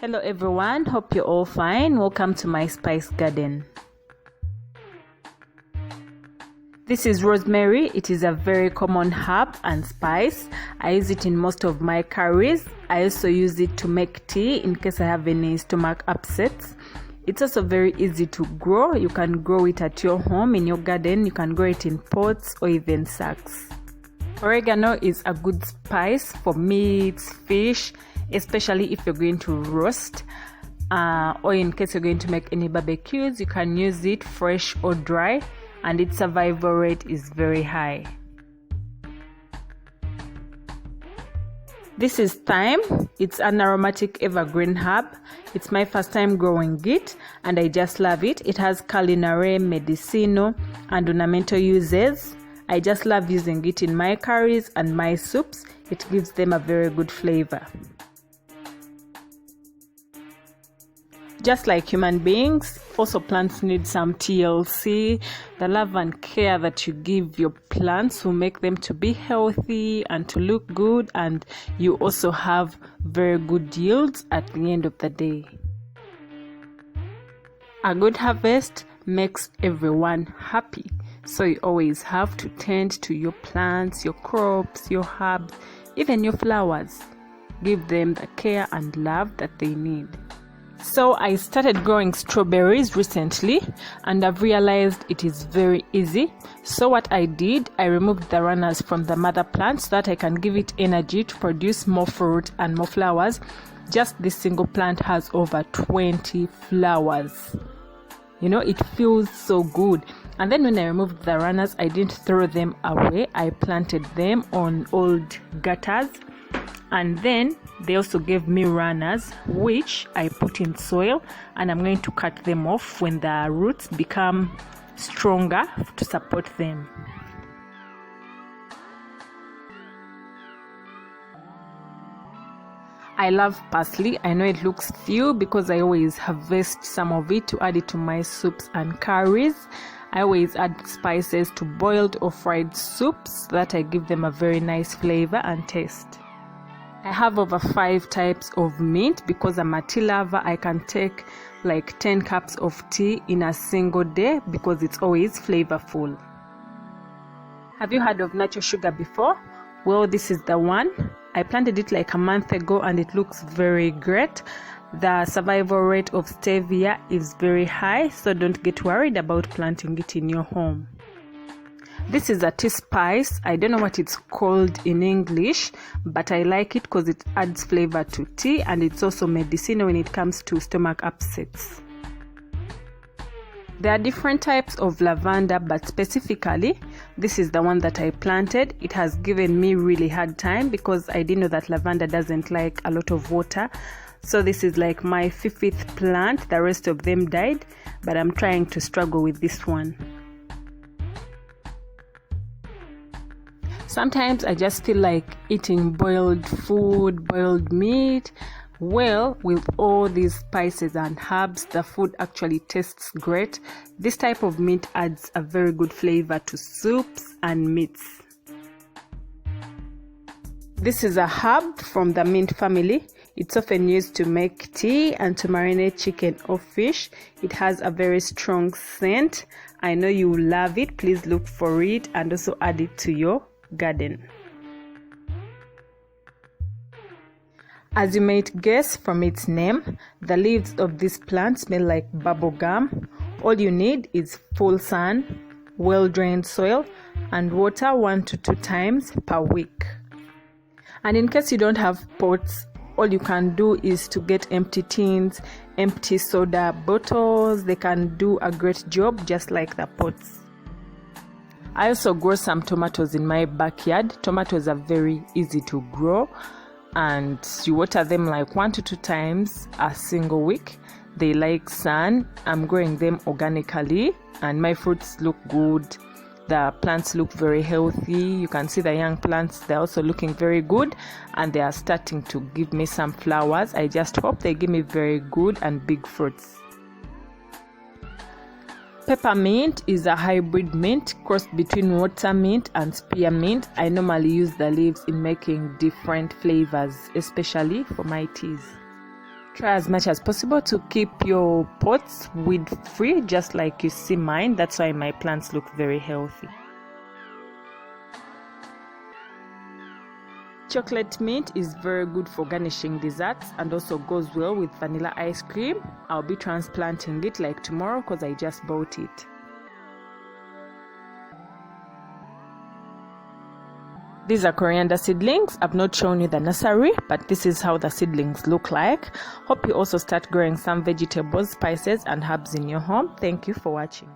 Hello everyone, hope you're all fine. Welcome to my spice garden. This is rosemary. It is a very common herb and spice. I use it in most of my curries. I also use it to make tea in case I have any stomach upsets. It's also very easy to grow. You can grow it at your home, in your garden. You can grow it in pots or even sacks. Oregano is a good spice for meats, fish, especially if you're going to roast, or in case you're going to make any barbecues. You can use it fresh or dry, and its survival rate is very high. This is thyme. It's an aromatic evergreen herb. It's my first time growing it, and I just love it. It has culinary, medicinal, and ornamental uses. I just love using it in my curries and my soups. It gives them a very good flavor. Just like human beings, also plants need some TLC. The love and care that you give your plants will make them to be healthy and to look good, and you also have very good yields at the end of the day. A good harvest makes everyone happy, so you always have to tend to your plants, your crops, your herbs, even your flowers. Give them the care and love that they need. So I started growing strawberries recently, and I've realized it is very easy. So what I did, I removed the runners from the mother plant so that I can give it energy to produce more fruit and more flowers. Just this single plant has over 20 flowers. You know, it feels so good. And then when I removed the runners, I didn't throw them away. I planted them on old gutters. And then they also gave me runners, which I put in soil, and I'm going to cut them off when the roots become stronger to support them. I love parsley. I know it looks few because I always harvest some of it to add it to my soups and curries. I always add spices to boiled or fried soups so that I give them a very nice flavor and taste. I have over 5 types of mint because I'm a tea lover. I can take like 10 cups of tea in a single day because it's always flavorful. Have you heard of natural sugar before? Well, this is the one. I planted it like a month ago and it looks very great. The survival rate of stevia is very high, so don't get worried about planting it in your home. This is a tea spice. I don't know what it's called in English, but I like it because it adds flavor to tea, and it's also medicinal when it comes to stomach upsets. There are different types of lavender, but specifically, this is the one that I planted. It has given me really hard time because I didn't know that lavender doesn't like a lot of water. So this is like my 5th plant. The rest of them died, but I'm trying to struggle with this one. Sometimes I just feel like eating boiled food, boiled meat. Well, with all these spices and herbs, the food actually tastes great. This type of meat adds a very good flavor to soups and meats. This is a herb from the mint family. It's often used to make tea and to marinate chicken or fish. It has a very strong scent. I know you will love it. Please look for it and also add it to your garden. As you might guess from its name, the leaves of this plant smell like bubblegum. All you need is full sun, well-drained soil, and water 1 to 2 times per week. And in case you don't have pots, all you can do is to get empty tins, empty soda bottles. They can do a great job just like the pots. I also grow some tomatoes in my backyard. Tomatoes are very easy to grow, and you water them like 1 to 2 times a single week. They like sun. I'm growing them organically, and my fruits look good. The plants look very healthy. You can see the young plants, they're also looking very good, and they are starting to give me some flowers. I just hope they give me very good and big fruits. Peppermint is a hybrid mint crossed between watermint and spearmint. I normally use the leaves in making different flavors, especially for my teas. Try as much as possible to keep your pots weed free, just like you see mine. That's why my plants look very healthy. Chocolate mint is very good for garnishing desserts and also goes well with vanilla ice cream. I'll be transplanting it like tomorrow because I just bought it. These are coriander seedlings. I've not shown you the nursery, but this is how the seedlings look like. Hope you also start growing some vegetables, spices and herbs in your home. Thank you for watching.